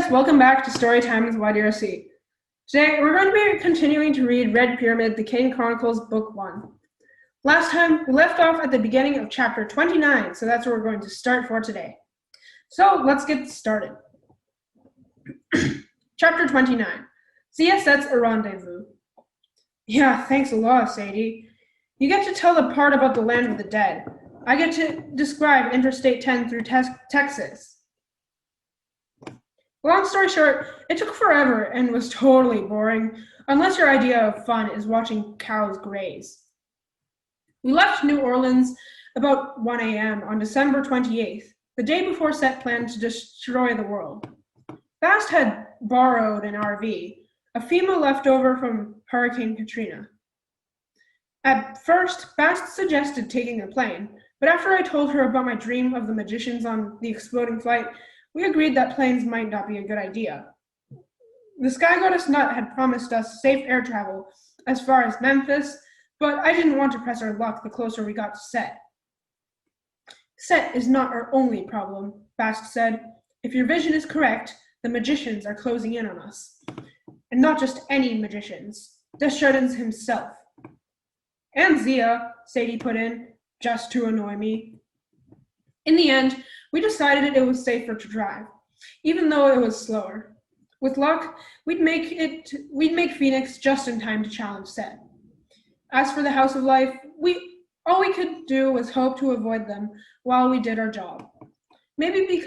guys, welcome back to Storytime with YDRC. Today, we're going to be continuing to read Red Pyramid, the Kane Chronicles, Book 1. Last time, we left off at the beginning of chapter 29, so that's where we're going to start for today. So, let's get started. Chapter 29. Zia sets a rendezvous. Yeah, thanks a lot, Sadie. You get to tell the part about the land of the dead. I get to describe Interstate 10 through Texas. Long story short, it took forever and was totally boring, unless your idea of fun is watching cows graze. We left New Orleans about 1 a.m. on December 28th, the day before Set planned to destroy the world. Bast had borrowed an RV, a FEMA leftover from Hurricane Katrina. At first, Bast suggested taking a plane, but after I told her about my dream of the magicians on the exploding flight, we agreed that planes might not be a good idea. The Sky Goddess Nut had promised us safe air travel as far as Memphis, but I didn't want to press our luck the closer we got to Set. Set is not our only problem, Bast said. If your vision is correct, the magicians are closing in on us. And not just any magicians, Desjardins himself. And Zia, Sadie put in, just to annoy me. In the end, we decided it was safer to drive, even though it was slower. With luck, we'd make Phoenix just in time to challenge Set. As for the House of Life, all we could do was hope to avoid them while we did our job. Maybe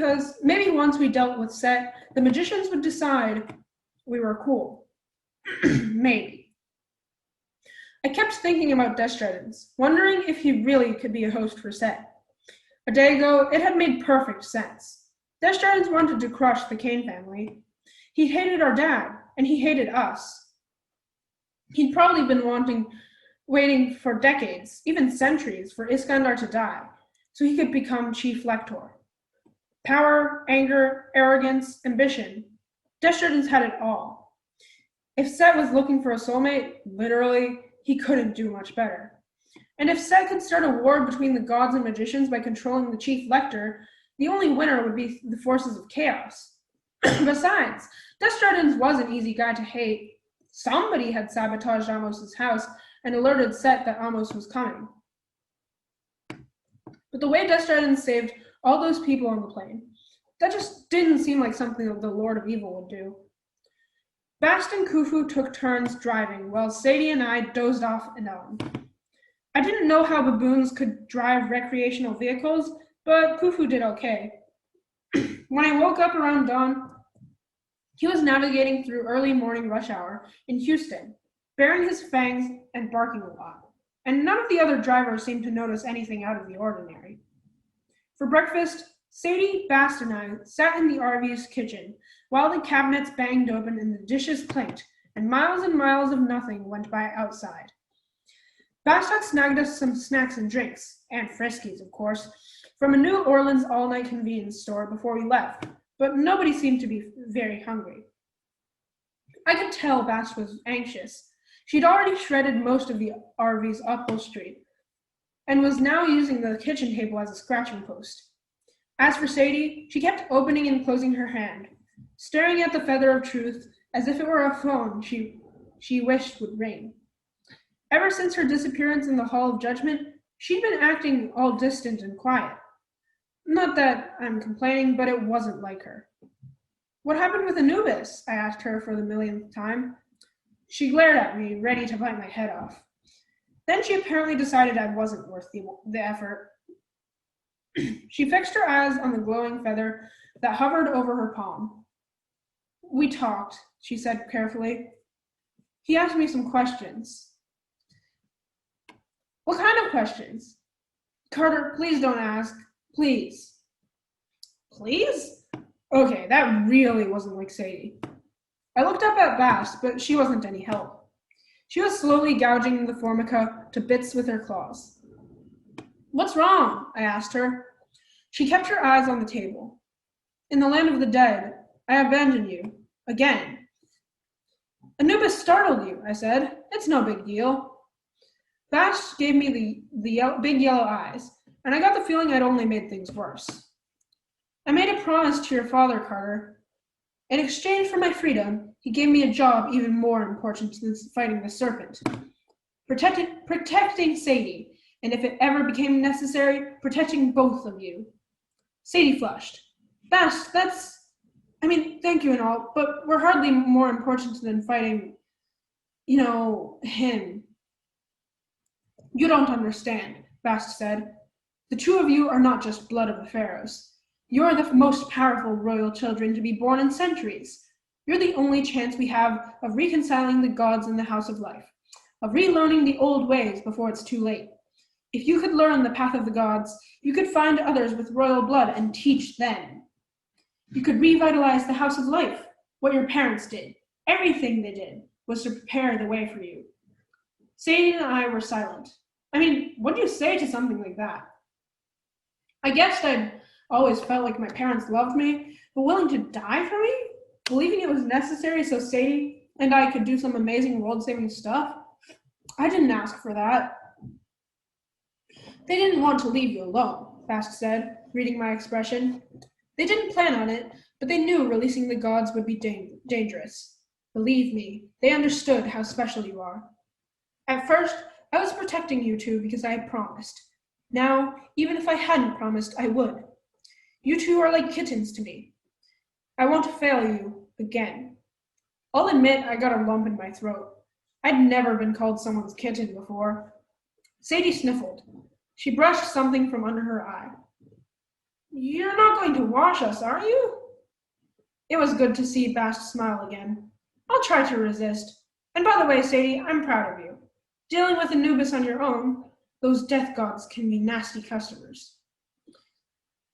once we dealt with Set, the magicians would decide we were cool. Maybe. I kept thinking about Desjardins, wondering if he really could be a host for Set. A day ago, it had made perfect sense. Desjardins wanted to crush the Kane family. He hated our dad, and he hated us. He'd probably been waiting for decades, even centuries, for Iskandar to die, so he could become chief lector. Power, anger, arrogance, ambition. Desjardins had it all. If Set was looking for a soulmate, literally, he couldn't do much better. And if Set could start a war between the gods and magicians by controlling the chief lector, the only winner would be the forces of chaos. Besides, Desjardins was an easy guy to hate. Somebody had sabotaged Amos's house and alerted Set that Amos was coming. But the way Desjardins saved all those people on the plane, that just didn't seem like something that the Lord of Evil would do. Bast and Khufu took turns driving, while Sadie and I dozed off and on. I didn't know how baboons could drive recreational vehicles, but Khufu did okay. When I woke up around dawn, he was navigating through early morning rush hour in Houston, baring his fangs and barking a lot, and none of the other drivers seemed to notice anything out of the ordinary. For breakfast, Sadie, Bast, and I sat in the RV's kitchen while the cabinets banged open and the dishes clanked, and miles of nothing went by outside. Bast had snagged us some snacks and drinks, and Friskies, of course, from a New Orleans all-night convenience store before we left, but nobody seemed to be very hungry. I could tell Bast was anxious. She'd already shredded most of the RV's upholstery, and was now using the kitchen table as a scratching post. As for Sadie, she kept opening and closing her hand, staring at the feather of truth as if it were a phone she wished would ring. Ever since her disappearance in the Hall of Judgment, she'd been acting all distant and quiet. Not that I'm complaining, but it wasn't like her. What happened with Anubis? I asked her for the millionth time. She glared at me, ready to bite my head off. Then she apparently decided I wasn't worth the effort. She fixed her eyes on the glowing feather that hovered over her palm. We talked, she said carefully. He asked me some questions. What kind of questions? Carter, please don't ask. Please. Please? Okay, that really wasn't like Sadie. I looked up at Bast, but she wasn't any help. She was slowly gouging the formica to bits with her claws. What's wrong? I asked her. She kept her eyes on the table. In the land of the dead, I abandoned you. Again. Anubis startled you, I said. It's no big deal. Bast gave me the big yellow eyes, and I got the feeling I'd only made things worse. I made a promise to your father, Carter. In exchange for my freedom, he gave me a job even more important than fighting the serpent. Protecting Sadie, and if it ever became necessary, protecting both of you. Sadie flushed. Bast, thank you and all, but we're hardly more important than fighting, him. You don't understand, Bast said. The two of you are not just blood of the pharaohs. You're the most powerful royal children to be born in centuries. You're the only chance we have of reconciling the gods in the House of Life, of relearning the old ways before it's too late. If you could learn the path of the gods, you could find others with royal blood and teach them. You could revitalize the House of Life, what your parents did. Everything they did was to prepare the way for you. Sadie and I were silent. What do you say to something like that? I guess I'd always felt like my parents loved me, but willing to die for me? Believing it was necessary so Sadie and I could do some amazing world-saving stuff? I didn't ask for that. They didn't want to leave you alone, Bast said, reading my expression. They didn't plan on it, but they knew releasing the gods would be dangerous. Believe me, they understood how special you are. At first, I was protecting you two because I had promised. Now, even if I hadn't promised, I would. You two are like kittens to me. I won't fail you again. I'll admit I got a lump in my throat. I'd never been called someone's kitten before. Sadie sniffled. She brushed something from under her eye. You're not going to wash us, are you? It was good to see Bast smile again. I'll try to resist. And by the way, Sadie, I'm proud of you. Dealing with Anubis on your own, those death gods can be nasty customers.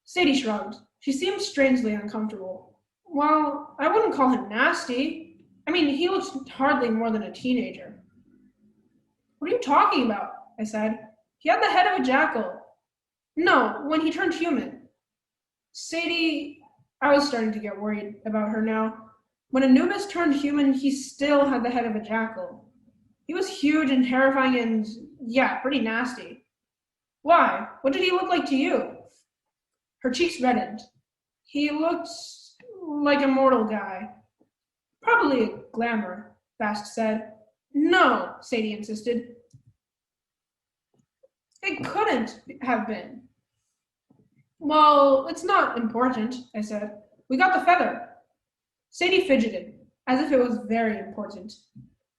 Sadie shrugged. She seemed strangely uncomfortable. Well, I wouldn't call him nasty. He looks hardly more than a teenager. What are you talking about? I said. He had the head of a jackal. No, when he turned human. Sadie, I was starting to get worried about her now. When Anubis turned human, he still had the head of a jackal. He was huge and terrifying and, pretty nasty. Why? What did he look like to you? Her cheeks reddened. He looked like a mortal guy. Probably a glamour, Bast said. No, Sadie insisted. It couldn't have been. Well, it's not important, I said. We got the feather. Sadie fidgeted, as if it was very important.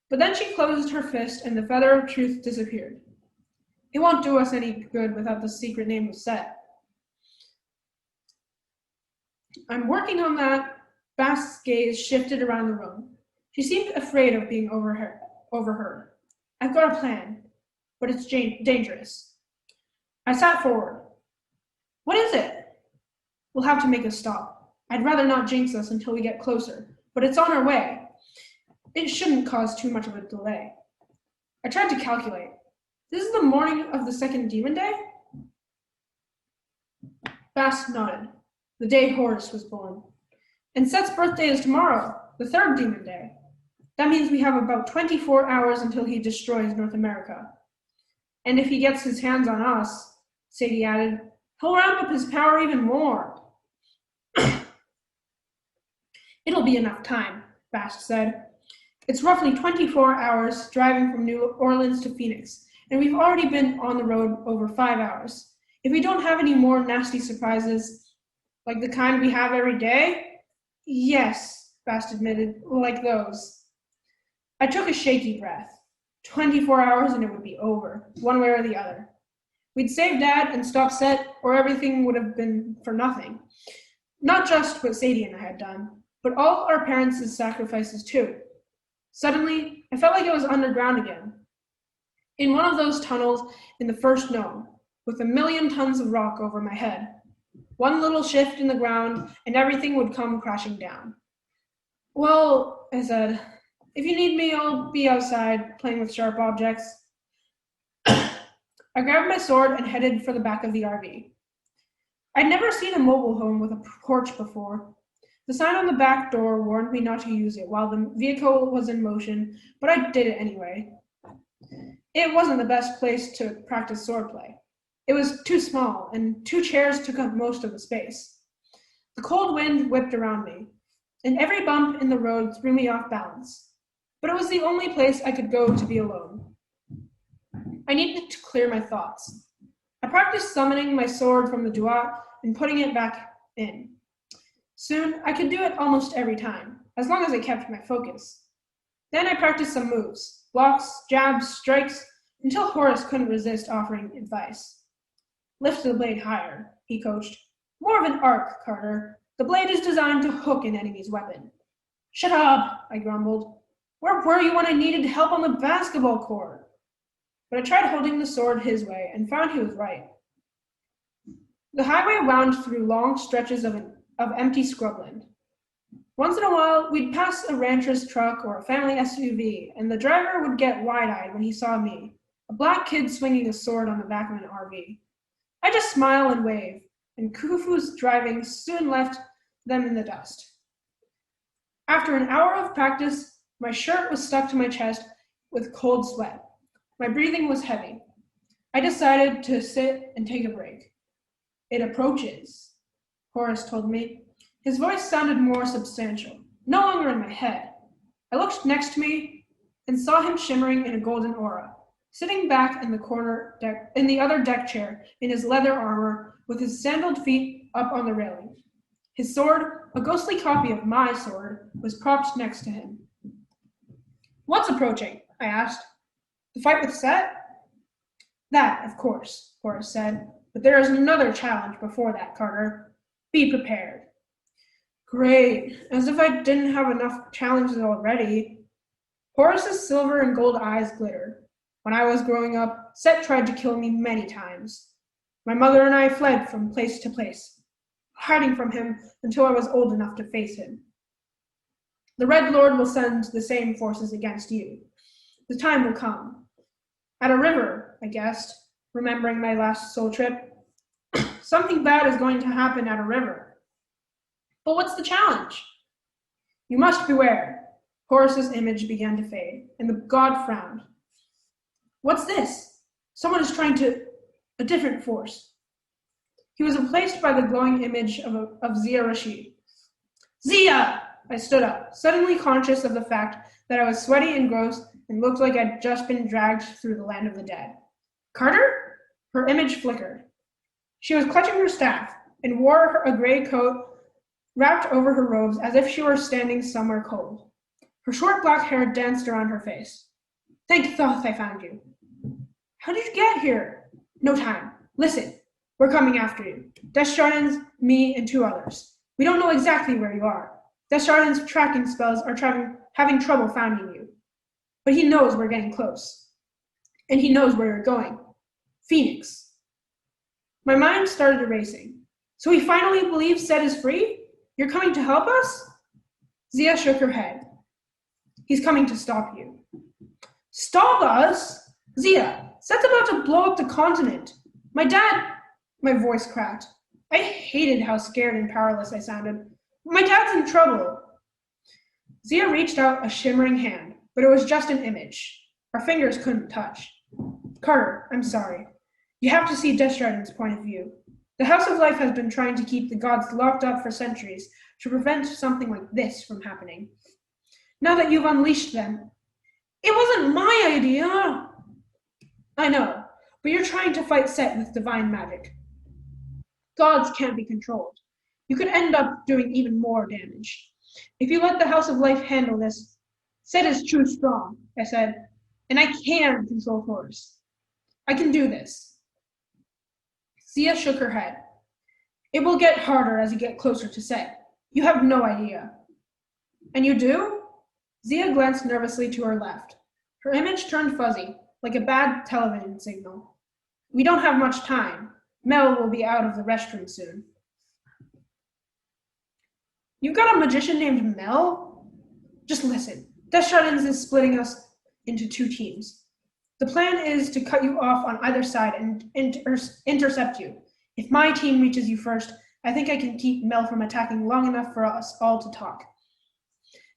But then she closed her fist and the feather of truth disappeared. It won't do us any good without the secret name of Set. I'm working on that. Bast's gaze shifted around the room. She seemed afraid of being overheard. I've got a plan, but it's dangerous. I sat forward. What is it? We'll have to make a stop. I'd rather not jinx us until we get closer, but it's on our way. It shouldn't cause too much of a delay. I tried to calculate. This is the morning of the second demon day? Bast nodded. The day Horus was born. And Set's birthday is tomorrow, the third demon day. That means we have about 24 hours until he destroys North America. And if he gets his hands on us, Sadie added, he'll ramp up his power even more. It'll be enough time, Bast said. It's roughly 24 hours driving from New Orleans to Phoenix, and we've already been on the road over 5 hours. If we don't have any more nasty surprises, like the kind we have every day, yes, Bast admitted, like those. I took a shaky breath. 24 hours and it would be over, one way or the other. We'd save Dad and stop Set, or everything would have been for nothing. Not just what Sadie and I had done, but all our parents' sacrifices too. Suddenly, I felt like I was underground again. In one of those tunnels in the first gnome, with 1,000,000 tons of rock over my head. One little shift in the ground, and everything would come crashing down. Well, I said, if you need me, I'll be outside playing with sharp objects. I grabbed my sword and headed for the back of the RV. I'd never seen a mobile home with a porch before. The sign on the back door warned me not to use it while the vehicle was in motion, but I did it anyway. It wasn't the best place to practice swordplay. It was too small, and 2 chairs took up most of the space. The cold wind whipped around me. and every bump in the road threw me off balance. But it was the only place I could go to be alone. I needed to clear my thoughts. I practiced summoning my sword from the duat and putting it back in. Soon, I could do it almost every time, as long as I kept my focus. Then I practiced some moves, blocks, jabs, strikes, until Horace couldn't resist offering advice. Lift the blade higher, he coached. More of an arc, Carter. The blade is designed to hook an enemy's weapon. Shut up, I grumbled. Where were you when I needed help on the basketball court? But I tried holding the sword his way and found he was right. The highway wound through long stretches of empty scrubland. Once in a while, we'd pass a rancher's truck or a family SUV, and the driver would get wide-eyed when he saw me, a black kid swinging a sword on the back of an RV. I just smile and wave, and Khufu's driving soon left them in the dust. After an hour of practice, my shirt was stuck to my chest with cold sweat. My breathing was heavy. I decided to sit and take a break. It approaches, Horace told me. His voice sounded more substantial, no longer in my head. I looked next to me and saw him shimmering in a golden aura, sitting back in the other deck chair in his leather armor with his sandaled feet up on the railing. His sword, a ghostly copy of my sword, was propped next to him. What's approaching? I asked. The fight with Set? That, of course, Horace said. But there is another challenge before that, Carter. Be prepared. Great, as if I didn't have enough challenges already. Horace's silver and gold eyes glittered. When I was growing up, Set tried to kill me many times. My mother and I fled from place to place, hiding from him until I was old enough to face him. The Red Lord will send the same forces against you. The time will come. At a river, I guessed, remembering my last soul trip. Something bad is going to happen at a river. But what's the challenge? You must beware. Horace's image began to fade, and the god frowned. What's this? Someone is trying to... a different force. He was replaced by the glowing image of Zia Rashid. Zia! I stood up, suddenly conscious of the fact that I was sweaty and gross and looked like I'd just been dragged through the land of the dead. Carter? Her image flickered. She was clutching her staff and wore a gray coat wrapped over her robes as if she were standing somewhere cold. Her short black hair danced around her face. Thank Thoth I found you. How did you get here? No time. Listen, we're coming after you. Desjardins, me, and 2 others. We don't know exactly where you are. Desjardins' tracking spells are having trouble finding you. But he knows we're getting close. And he knows where you're going. Phoenix. My mind started racing. So he finally believes Set is free? You're coming to help us? Zia shook her head. He's coming to stop you. Stop us? Zia, Set's about to blow up the continent. My dad... My voice cracked. I hated how scared and powerless I sounded. My dad's in trouble. Zia reached out a shimmering hand, but it was just an image. Our fingers couldn't touch. Carter, I'm sorry. You have to see Desjardins' point of view. The House of Life has been trying to keep the gods locked up for centuries to prevent something like this from happening. Now that you've unleashed them, it wasn't my idea. I know, but you're trying to fight Set with divine magic. Gods can't be controlled. You could end up doing even more damage. If you let the House of Life handle this, Set is too strong, I said, and I can control Horus. I can do this. Zia shook her head. It will get harder as you get closer to Set. You have no idea. And you do? Zia glanced nervously to her left. Her image turned fuzzy, like a bad television signal. We don't have much time. Mel will be out of the restroom soon. You've got a magician named Mel? Just listen. Desjardins is splitting us into 2 teams. The plan is to cut you off on either side and intercept you. If my team reaches you first, I think I can keep Mel from attacking long enough for us all to talk.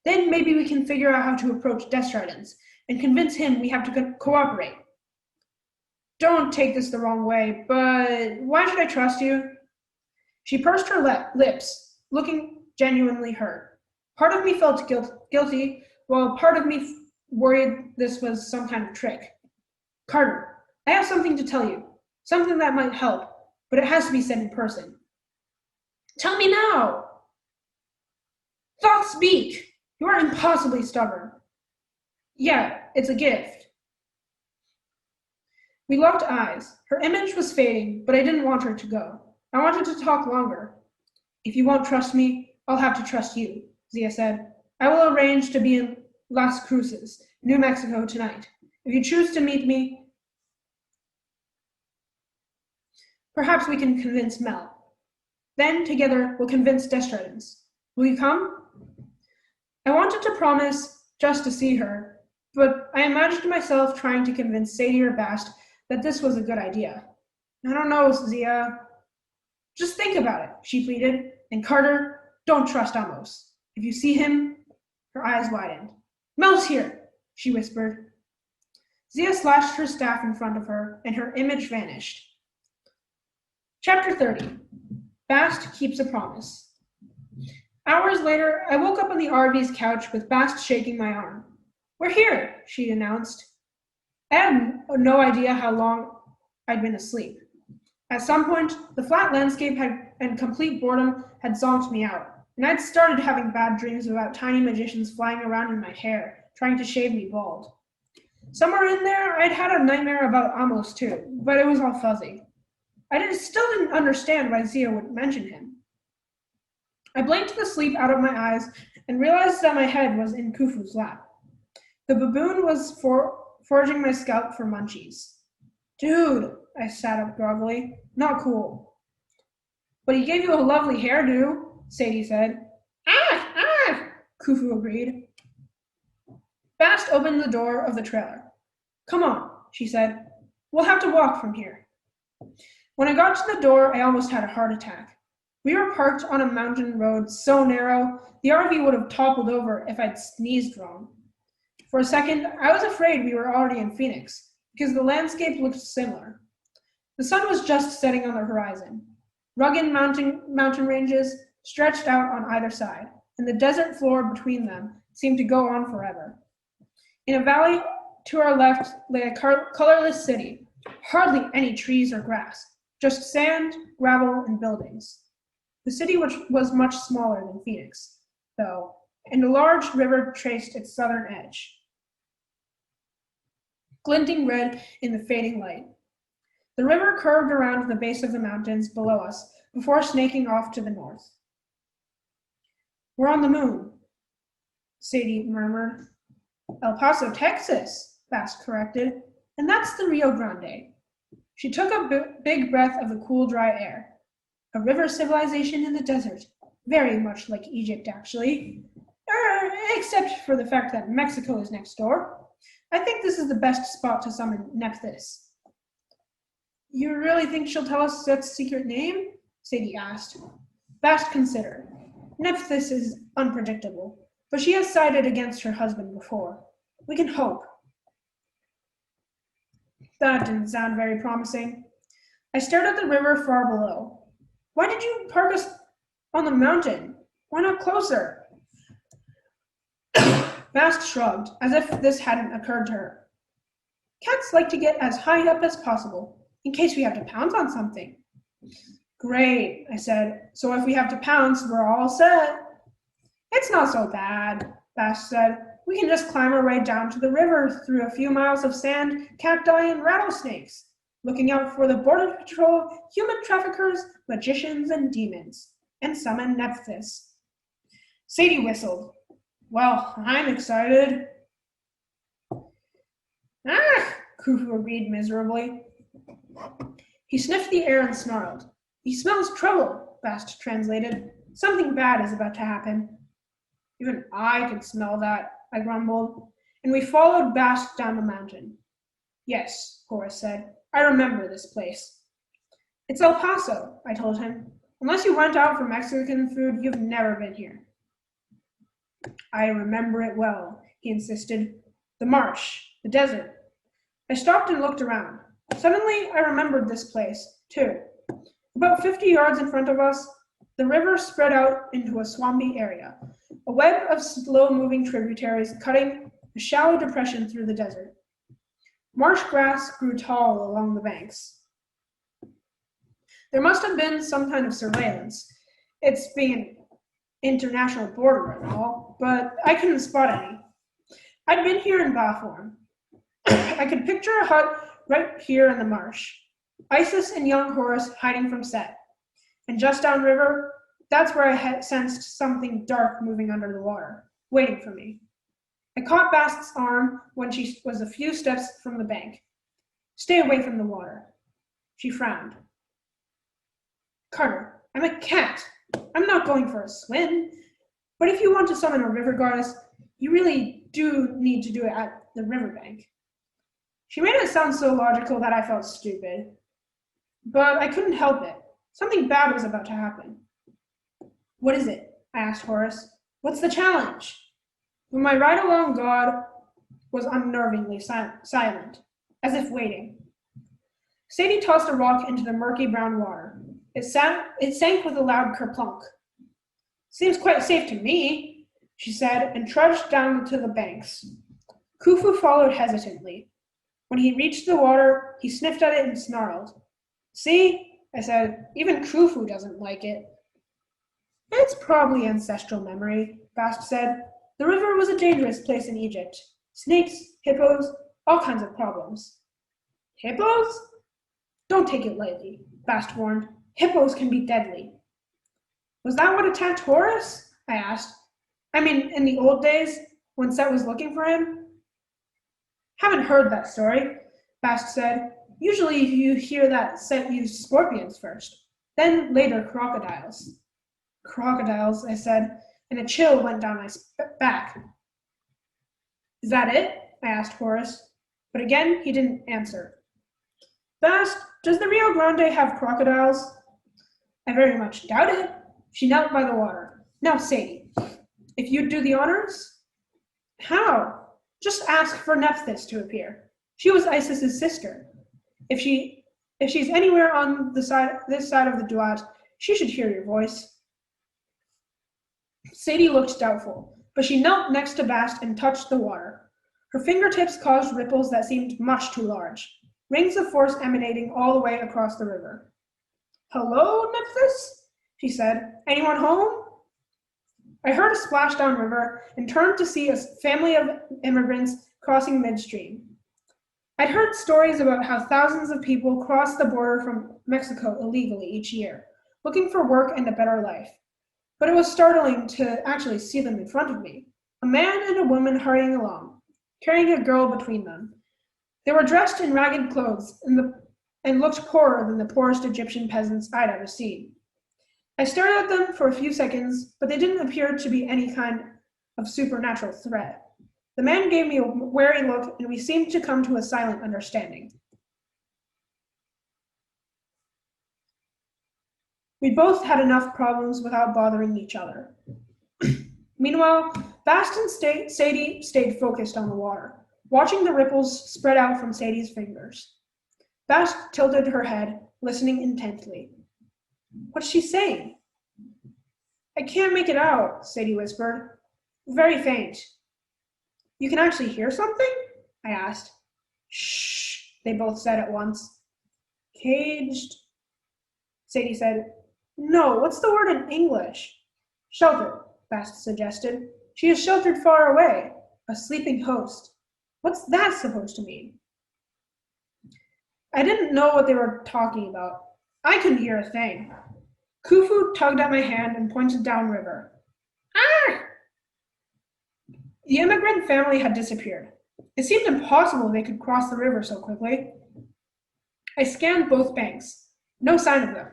Then maybe we can figure out how to approach Desjardins and convince him we have to cooperate. Don't take this the wrong way, but why should I trust you? She pursed her lips, looking genuinely hurt. Part of me felt guilty, while part of me worried this was some kind of trick. Carter, I have something to tell you. Something that might help, but it has to be said in person. Tell me now! Thoughts speak! You are impossibly stubborn. Yeah, it's a gift. We locked eyes. Her image was fading, but I didn't want her to go. I wanted to talk longer. If you won't trust me, I'll have to trust you, Zia said. I will arrange to be in Las Cruces, New Mexico, tonight. If you choose to meet me, perhaps we can convince Mel. Then, together, we'll convince Desjardins. Will you come? I wanted to promise just to see her, but I imagined myself trying to convince Sadie or Bast that this was a good idea. I don't know, Zia. Just think about it, she pleaded. And Carter, don't trust Amos. If you see him, her eyes widened. Mel's here, she whispered. Zia slashed her staff in front of her, and her image vanished. Chapter 30. Bast keeps a promise. Hours later, I woke up on the RV's couch with Bast shaking my arm. We're here, she announced. I had no idea how long I'd been asleep. At some point, the flat landscape and complete boredom had zonked me out, and I'd started having bad dreams about tiny magicians flying around in my hair, trying to shave me bald. Somewhere in there, I'd had a nightmare about Amos too, but it was all fuzzy. Still didn't understand why Zia would mention him. I blinked the sleep out of my eyes and realized that my head was in Khufu's lap. The baboon was foraging my scalp for munchies. Dude, I sat up groggily. Not cool. But he gave you a lovely hairdo, Sadie said. Ah! Khufu agreed. Bast opened the door of the trailer. Come on, she said. We'll have to walk from here. When I got to the door, I almost had a heart attack. We were parked on a mountain road so narrow, the RV would have toppled over if I'd sneezed wrong. For a second, I was afraid we were already in Phoenix, because the landscape looked similar. The sun was just setting on the horizon. Rugged mountain ranges stretched out on either side, and the desert floor between them seemed to go on forever. In a valley to our left lay a colorless city, hardly any trees or grass, just sand, gravel, and buildings. The city was much smaller than Phoenix, though, and a large river traced its southern edge, glinting red in the fading light. The river curved around the base of the mountains below us before snaking off to the north. We're on the moon, Sadie murmured. El Paso, Texas, Bast corrected, and that's the Rio Grande. She took a big breath of the cool, dry air. A river civilization in the desert, very much like Egypt, actually. Except for the fact that Mexico is next door. I think this is the best spot to summon Nephthys. You really think she'll tell us Set's secret name? Sadie asked. Bast considered. Nephthys is unpredictable, but she has sided against her husband before. We can hope. That didn't sound very promising. I stared at the river far below. Why did you park us on the mountain? Why not closer? Bast shrugged, as if this hadn't occurred to her. Cats like to get as high up as possible, in case we have to pounce on something. Great, I said. So if we have to pounce, we're all set. It's not so bad, Bast said. We can just climb our way down to the river through a few miles of sand, cacti, and rattlesnakes, looking out for the border patrol, human traffickers, magicians, and demons, and summon Nephthys. Sadie whistled. Well, I'm excited. Ah, Khufu agreed miserably. He sniffed the air and snarled. He smells trouble, Bast translated. Something bad is about to happen. Even I could smell that, I grumbled, and we followed Bast down the mountain. Yes, Horace said. I remember this place. It's El Paso, I told him. Unless you went out for Mexican food, you've never been here. I remember it well, he insisted. The marsh, the desert. I stopped and looked around. Suddenly, I remembered this place, too. About 50 yards in front of us, the river spread out into a swampy area, a web of slow-moving tributaries cutting a shallow depression through the desert. Marsh grass grew tall along the banks. There must have been some kind of surveillance. It's being an international border and all, but I couldn't spot any. I'd been here in Bathorn. I could picture a hut right here in the marsh. Isis and young Horus hiding from Set. And just downriver, that's where I had sensed something dark moving under the water, waiting for me. I caught Bast's arm when she was a few steps from the bank. Stay away from the water. She frowned. Carter, I'm a cat. I'm not going for a swim. But if you want to summon a river goddess, you really do need to do it at the riverbank. She made it sound so logical that I felt stupid. But I couldn't help it. Something bad was about to happen. What is it? I asked Horus. What's the challenge? But my ride-along god was unnervingly silent, as if waiting. Sadie tossed a rock into the murky brown water. It sank with a loud kerplunk. Seems quite safe to me, she said, and trudged down to the banks. Khufu followed hesitantly. When he reached the water, he sniffed at it and snarled. See, I said, even Khufu doesn't like it. It's probably ancestral memory, Bast said. The river was a dangerous place in Egypt. Snakes, hippos, all kinds of problems. Hippos? Don't take it lightly, Bast warned. Hippos can be deadly. Was that what attacked Horus? I asked. I mean, in the old days, when Set was looking for him? Haven't heard that story, Bast said. Usually you hear that Set used scorpions first, then later crocodiles. Crocodiles, I said, and a chill went down my back. Is that it? I asked Horus, but again he didn't answer. Bast, does the Rio Grande have crocodiles? I very much doubt it. She knelt by the water. Now, Sadie, if you'd do the honors? How? Just ask for Nephthys to appear. She was Isis's sister. If she's anywhere on this side of the Duat, she should hear your voice. Sadie looked doubtful, but she knelt next to Bast and touched the water. Her fingertips caused ripples that seemed much too large, rings of force emanating all the way across the river. Hello, Nephthys? She said. Anyone home? I heard a splash downriver and turned to see a family of immigrants crossing midstream. I'd heard stories about how thousands of people cross the border from Mexico illegally each year, looking for work and a better life. But it was startling to actually see them in front of me, a man and a woman hurrying along, carrying a girl between them. They were dressed in ragged clothes and looked poorer than the poorest Egyptian peasants I'd ever seen. I stared at them for a few seconds, but they didn't appear to be any kind of supernatural threat. The man gave me a wary look, and we seemed to come to a silent understanding. We both had enough problems without bothering each other. Meanwhile, Bastion State, Sadie stayed focused on the water, watching the ripples spread out from Sadie's fingers. Bast tilted her head, listening intently. What's she saying? I can't make it out, Sadie whispered. Very faint. You can actually hear something? I asked. Shh, they both said at once. Caged? Sadie said, No, what's the word in English? Sheltered, Bast suggested. She is sheltered far away, a sleeping host. What's that supposed to mean? I didn't know what they were talking about. I couldn't hear a thing. Khufu tugged at my hand and pointed downriver. Ah! The immigrant family had disappeared. It seemed impossible they could cross the river so quickly. I scanned both banks. No sign of them.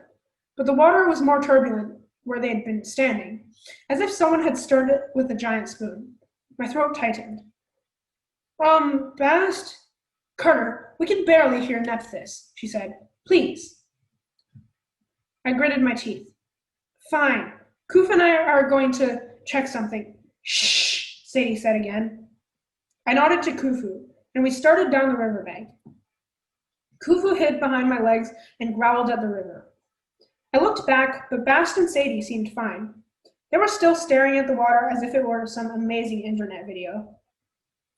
But the water was more turbulent where they had been standing, as if someone had stirred it with a giant spoon. My throat tightened. Bast? Carter, we can barely hear Nephthys, she said. Please. I gritted my teeth. Fine. Khufu and I are going to check something. Shh, Sadie said again. I nodded to Khufu, and we started down the riverbank. Khufu hid behind my legs and growled at the river. I looked back, but Bast and Sadie seemed fine. They were still staring at the water as if it were some amazing internet video.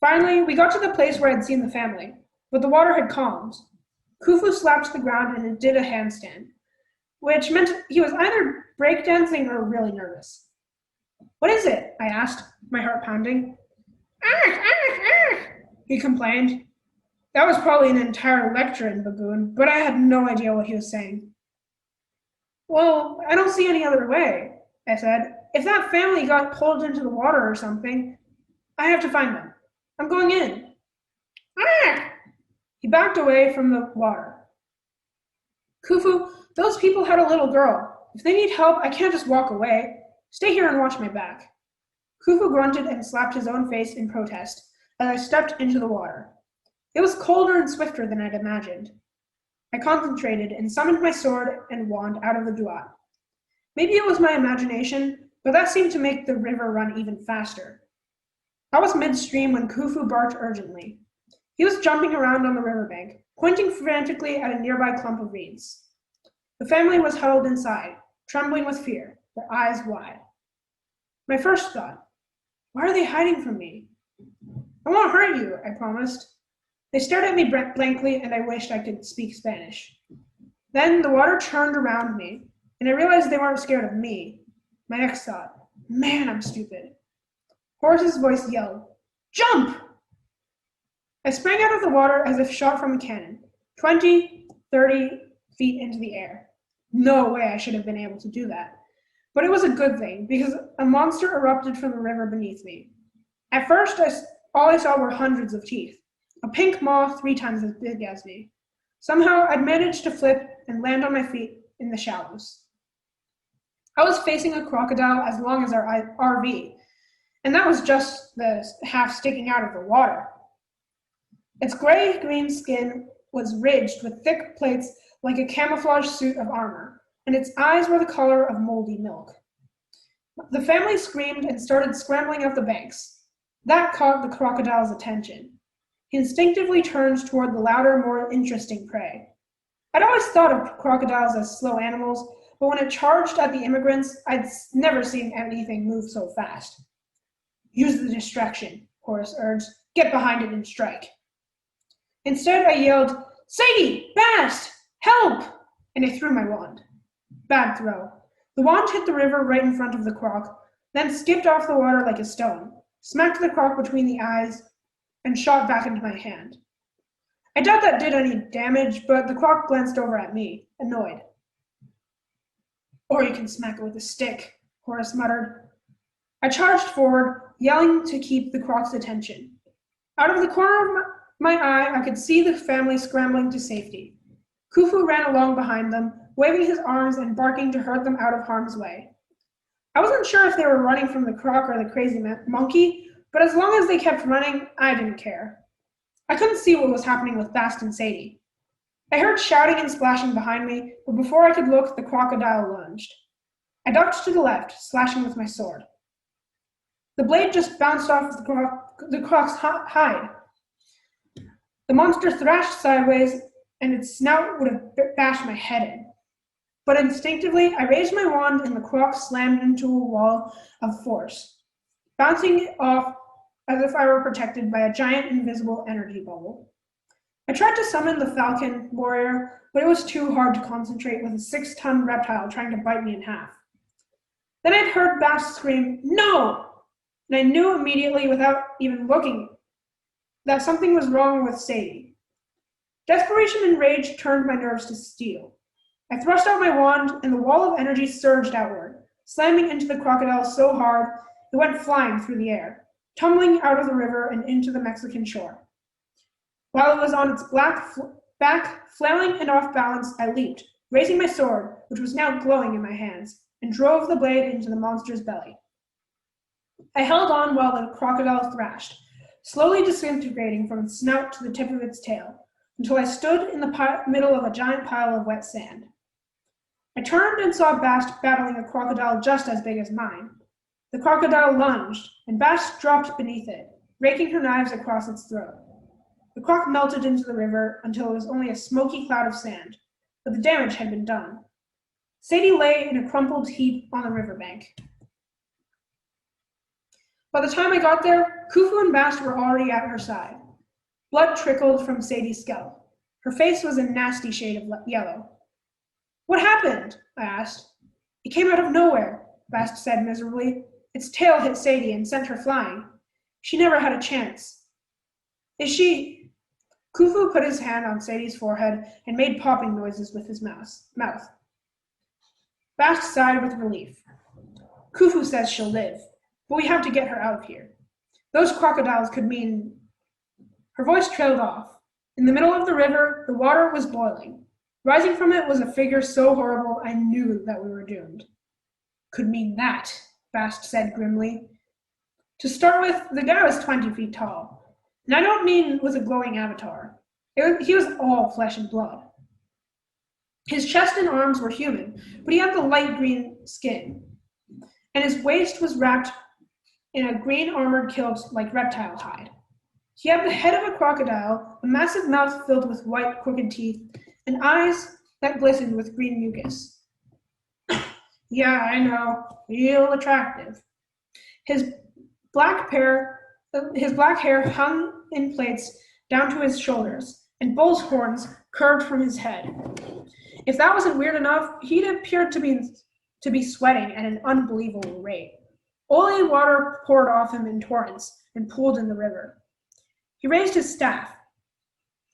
Finally, we got to the place where I'd seen the family, but the water had calmed. Khufu slapped the ground and did a handstand, which meant he was either breakdancing or really nervous. "What is it?" I asked, my heart pounding. He complained. That was probably an entire lecture in baboon, but I had no idea what he was saying. "Well, I don't see any other way," I said. "If that family got pulled into the water or something, I have to find them. I'm going in." He backed away from the water. "Khufu, those people had a little girl. If they need help, I can't just walk away. Stay here and watch my back." Khufu grunted and slapped his own face in protest as I stepped into the water. It was colder and swifter than I'd imagined. I concentrated and summoned my sword and wand out of the duat. Maybe it was my imagination, but that seemed to make the river run even faster. I was midstream when Khufu barked urgently. He was jumping around on the riverbank, pointing frantically at a nearby clump of reeds. The family was huddled inside, trembling with fear, their eyes wide. My first thought, why are they hiding from me? "I won't hurt you," I promised. They stared at me blankly, and I wished I could speak Spanish. Then the water churned around me, and I realized they weren't scared of me. My next thought, man, I'm stupid. Horace's voice yelled, "Jump!" I sprang out of the water as if shot from a cannon, 20, 30 feet into the air. No way I should have been able to do that. But it was a good thing, because a monster erupted from the river beneath me. At first, all I saw were hundreds of teeth, a pink maw 3 times as big as me. Somehow, I'd managed to flip and land on my feet in the shallows. I was facing a crocodile as long as our RV, and that was just the half sticking out of the water. Its gray-green skin was ridged with thick plates like a camouflage suit of armor, and its eyes were the color of moldy milk. The family screamed and started scrambling up the banks. That caught the crocodile's attention. He instinctively turned toward the louder, more interesting prey. I'd always thought of crocodiles as slow animals, but when it charged at the immigrants, I'd never seen anything move so fast. "Use the distraction," Horace urged. "Get behind it and strike." Instead, I yelled, "Sadie! Bast! Help!" and I threw my wand. Bad throw. The wand hit the river right in front of the croc, then skipped off the water like a stone, smacked the croc between the eyes, and shot back into my hand. I doubt that did any damage, but the croc glanced over at me, annoyed. "Or you can smack it with a stick," Horace muttered. I charged forward, yelling to keep the croc's attention. Out of the corner of my eye, I could see the family scrambling to safety. Khufu ran along behind them, waving his arms and barking to herd them out of harm's way. I wasn't sure if they were running from the croc or the crazy monkey, but as long as they kept running, I didn't care. I couldn't see what was happening with Bastion and Sadie. I heard shouting and splashing behind me, but before I could look, the crocodile lunged. I ducked to the left, slashing with my sword. The blade just bounced off the croc's hide. The monster thrashed sideways, and its snout would have bashed my head in. But instinctively, I raised my wand, and the croc slammed into a wall of force, bouncing it off as if I were protected by a giant invisible energy bubble. I tried to summon the falcon warrior, but it was too hard to concentrate with a 6-ton reptile trying to bite me in half. Then I'd heard Bast scream, "No!" And I knew immediately, without even looking, that something was wrong with Sadie. Desperation and rage turned my nerves to steel. I thrust out my wand, and the wall of energy surged outward, slamming into the crocodile so hard it went flying through the air, tumbling out of the river and into the Mexican shore. While it was on its black back, flailing and off balance, I leaped, raising my sword, which was now glowing in my hands, and drove the blade into the monster's belly. I held on while the crocodile thrashed, slowly disintegrating from its snout to the tip of its tail, until I stood in the middle of a giant pile of wet sand. I turned and saw Bast battling a crocodile just as big as mine. The crocodile lunged, and Bast dropped beneath it, raking her knives across its throat. The croc melted into the river until it was only a smoky cloud of sand, but the damage had been done. Sadie lay in a crumpled heap on the riverbank. By the time I got there, Khufu and Bast were already at her side. Blood trickled from Sadie's scalp. Her face was a nasty shade of yellow. What happened? I asked. It came out of nowhere, Bast said miserably. Its tail hit Sadie and sent her flying. She never had a chance. Is she... Khufu put his hand on Sadie's forehead and made popping noises with his mouth. Bast sighed with relief. Khufu says she'll live, but we have to get her out of here. Those crocodiles could mean... Her voice trailed off. In the middle of the river, the water was boiling. Rising from it was a figure so horrible I knew that we were doomed. Could mean that, Bast said grimly. To start with, the guy was 20 feet tall. And I don't mean with a glowing avatar. He was all flesh and blood. His chest and arms were human, but he had the light green skin. And his waist was wrapped in a green armored kilt like reptile hide. He had the head of a crocodile, a massive mouth filled with white, crooked teeth, and eyes that glistened with green mucus. Yeah, I know, real attractive. His black hair hung in plaits down to his shoulders, and bull's horns curved from his head. If that wasn't weird enough, he appeared to be sweating at an unbelievable rate. Oily water poured off him in torrents and pooled in the river. He raised his staff,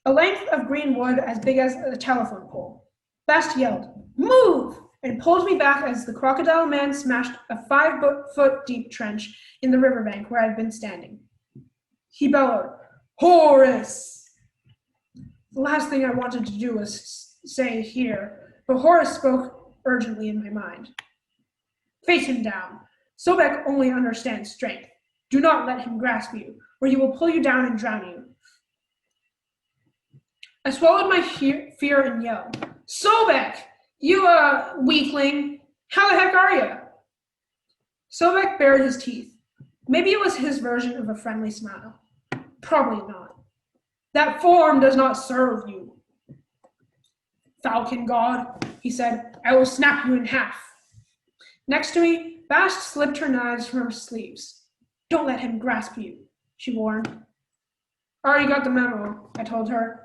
a length of green wood as big as a telephone pole. Bast yelled, "Move!" and pulled me back as the crocodile man smashed a 5-foot deep trench in the riverbank where I'd been standing. He bellowed, "Horus!" The last thing I wanted to do was say here, but Horus spoke urgently in my mind. Face him down. Sobek only understands strength. Do not let him grasp you, or he will pull you down and drown you. I swallowed my fear and yelled, "Sobek! You, weakling! How the heck are you?" Sobek bared his teeth. Maybe it was his version of a friendly smile. Probably not. That form does not serve you. Falcon god, he said, I will snap you in half. Next to me, Bast slipped her knives from her sleeves. Don't let him grasp you, she warned. Already got the memo, I told her.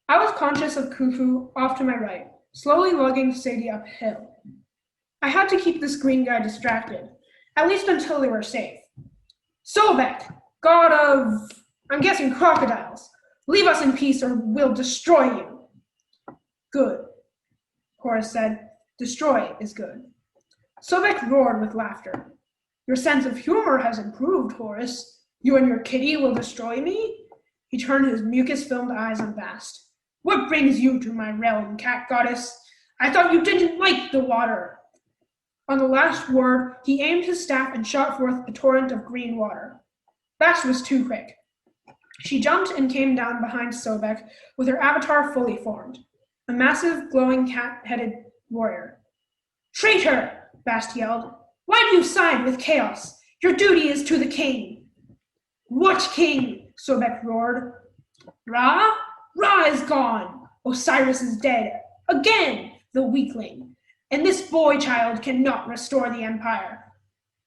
I was conscious of Khufu off to my right, slowly lugging Sadie uphill. I had to keep this green guy distracted, at least until they were safe. Sobek, god of, I'm guessing crocodiles. Leave us in peace or we'll destroy you. Good, Horus said. Destroy is good. Sobek roared with laughter. Your sense of humor has improved, Horus. You and your kitty will destroy me? He turned his mucus-filmed eyes on Bast. What brings you to my realm, cat goddess? I thought you didn't like the water. On the last word, he aimed his staff and shot forth a torrent of green water. Bast was too quick. She jumped and came down behind Sobek with her avatar fully formed, a massive, glowing cat-headed warrior. Traitor! Bast yelled. Why do you side with chaos? Your duty is to the king. What king? Sobek roared. Ra? Ra is gone. Osiris is dead. Again, the weakling. And this boy child cannot restore the empire.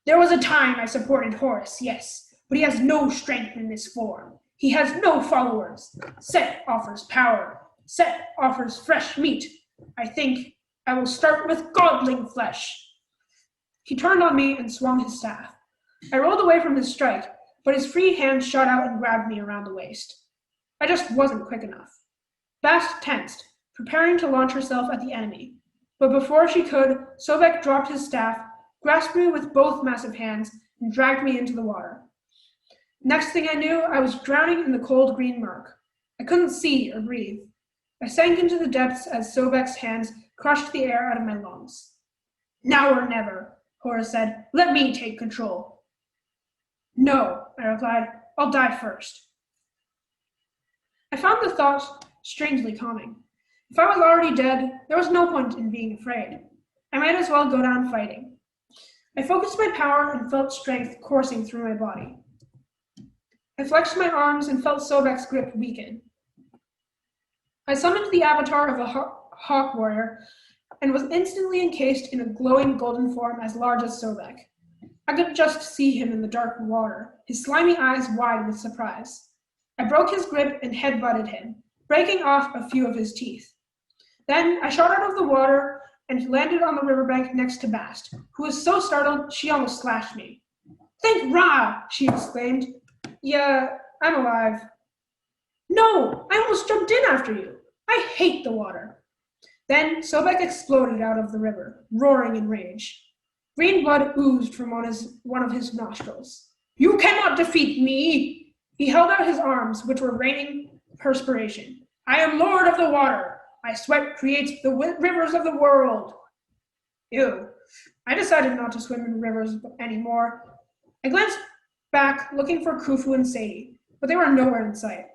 There was a time I supported Horus, yes, but he has no strength in this form. He has no followers. Set offers power. Set offers fresh meat. I think I will start with godling flesh. He turned on me and swung his staff. I rolled away from his strike, but his free hand shot out and grabbed me around the waist. I just wasn't quick enough. Bast tensed, preparing to launch herself at the enemy. But before she could, Sobek dropped his staff, grasped me with both massive hands, and dragged me into the water. Next thing I knew, I was drowning in the cold green murk. I couldn't see or breathe. I sank into the depths as Sobek's hands crushed the air out of my lungs. Now or never, Horus said. Let me take control. No, I replied. I'll die first. I found the thought strangely calming. If I was already dead, there was no point in being afraid. I might as well go down fighting. I focused my power and felt strength coursing through my body. I flexed my arms and felt Sobek's grip weaken. I summoned the avatar of a hawk warrior and was instantly encased in a glowing golden form as large as Sobek. I could just see him in the dark water, his slimy eyes wide with surprise. I broke his grip and headbutted him, breaking off a few of his teeth. Then I shot out of the water and landed on the riverbank next to Bast, who was so startled she almost slashed me. "Thank Ra!" she exclaimed. "Yeah, I'm alive." "No, I almost jumped in after you. I hate the water." Then Sobek exploded out of the river, roaring in rage. Green blood oozed from one of his nostrils. "You cannot defeat me!" He held out his arms, which were raining perspiration. "I am Lord of the Water. My sweat creates the rivers of the world." Ew. I decided not to swim in rivers anymore. I glanced back, looking for Khufu and Sadie, but they were nowhere in sight.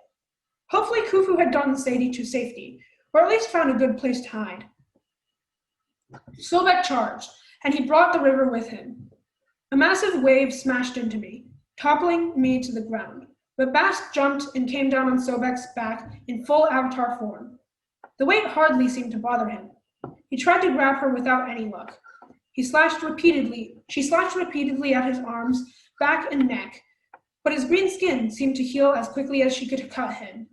Hopefully Khufu had gotten Sadie to safety, or at least found a good place to hide. Sobek charged, and he brought the river with him. A massive wave smashed into me, toppling me to the ground, but Bast jumped and came down on Sobek's back in full avatar form. The weight hardly seemed to bother him. He tried to grab her without any luck. She slashed repeatedly at his arms, back, and neck, but his green skin seemed to heal as quickly as she could cut him.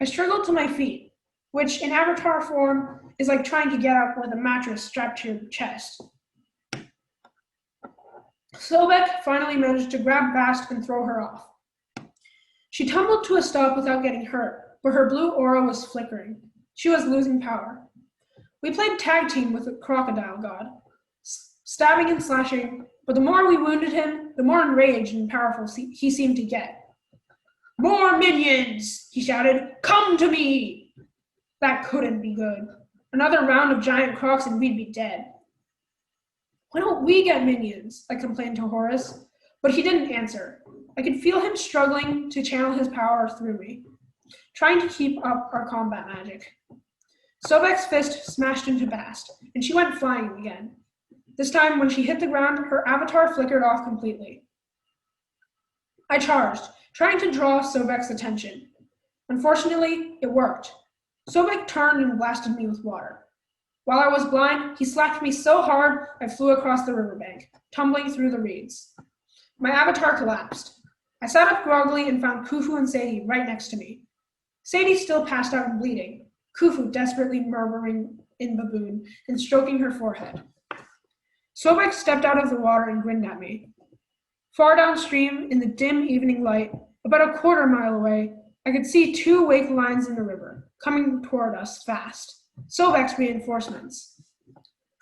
I struggled to my feet, which in avatar form is like trying to get up with a mattress strapped to your chest. Sobek finally managed to grab Bast and throw her off. She tumbled to a stop without getting hurt, but her blue aura was flickering. She was losing power. We played tag team with the crocodile god, stabbing and slashing, but the more we wounded him, the more enraged and powerful he seemed to get. "More minions!" he shouted. "Come to me!" That couldn't be good. Another round of giant crocs and we'd be dead. "Why don't we get minions?" I complained to Horus, but he didn't answer. I could feel him struggling to channel his power through me, trying to keep up our combat magic. Sobek's fist smashed into Bast, and she went flying again. This time, when she hit the ground, her avatar flickered off completely. I charged, trying to draw Sobek's attention. Unfortunately, it worked. Sobek turned and blasted me with water. While I was blind, he slapped me so hard I flew across the riverbank, tumbling through the reeds. My avatar collapsed. I sat up groggily and found Khufu and Sadie right next to me. Sadie still passed out and bleeding, Khufu desperately murmuring in baboon and stroking her forehead. Sobek stepped out of the water and grinned at me. Far downstream, in the dim evening light, about a quarter mile away, I could see two wake lines in the river, coming toward us fast. Sobek's reinforcements.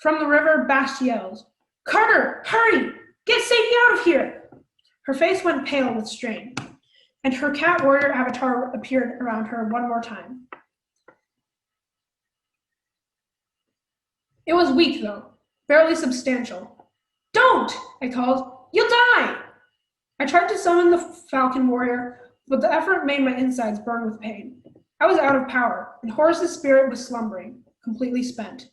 From the river, Bast yelled, "Carter, hurry! Get Sadie out of here!" Her face went pale with strain, and her cat warrior avatar appeared around her one more time. It was weak, though, barely substantial. "Don't!" I called. "You'll die!" I tried to summon the falcon warrior, but the effort made my insides burn with pain. I was out of power, and Horus's spirit was slumbering, completely spent.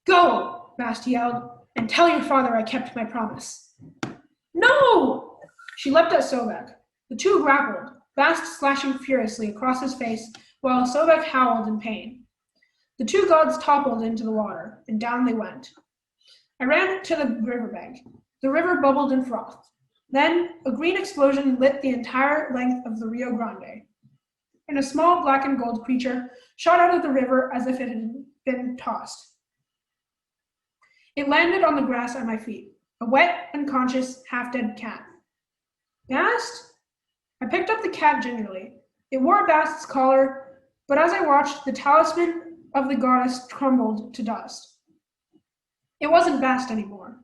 "Go!" Bast yelled, "and tell your father I kept my promise." "No!" She leapt at Sobek. The two grappled, Bast slashing furiously across his face, while Sobek howled in pain. The two gods toppled into the water, and down they went. I ran to the riverbank. The river bubbled and frothed. Then, a green explosion lit the entire length of the Rio Grande, and a small black and gold creature shot out of the river as if it had been tossed. It landed on the grass at my feet, a wet, unconscious, half-dead cat. "Bast?" I picked up the cat gingerly. It wore Bast's collar, but as I watched, the talisman of the goddess crumbled to dust. It wasn't Bast anymore,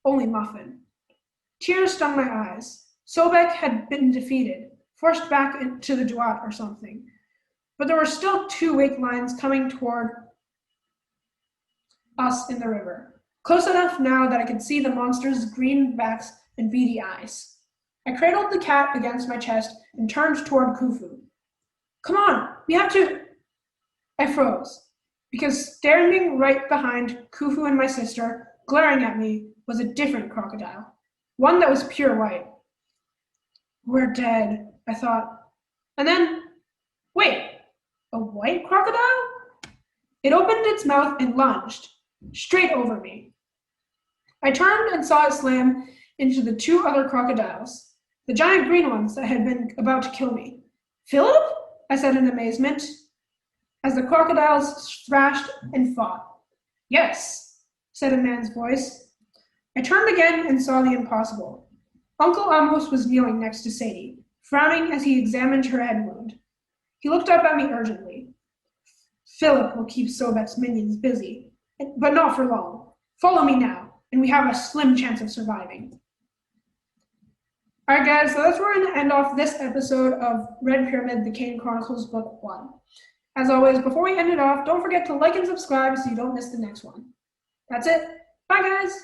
only Muffin. Tears stung my eyes. Sobek had been defeated, forced back into the Duat or something. But there were still two wake lines coming toward us in the river, close enough now that I could see the monster's green backs and beady eyes. I cradled the cat against my chest and turned toward Khufu. "Come on, we have to—" I froze, because standing right behind Khufu and my sister, glaring at me, was a different crocodile, one that was pure white. "We're dead," I thought. And then, wait, a white crocodile? It opened its mouth and lunged, straight over me. I turned and saw it slam into the two other crocodiles, the giant green ones that had been about to kill me. Philip? I said in amazement, as the crocodiles thrashed and fought. Yes, said a man's voice. I turned again and saw the impossible. Uncle Amos was kneeling next to Sadie, frowning as he examined her head wound. He looked up at me urgently. Philip will keep Sobek's minions busy, but not for long. Follow me now, and we have a slim chance of surviving. Alright guys, so that's where we're going to end off this episode of Red Pyramid, the Kane Chronicles Book 1. As always, before we end it off, don't forget to like and subscribe so you don't miss the next one. That's it. Bye guys!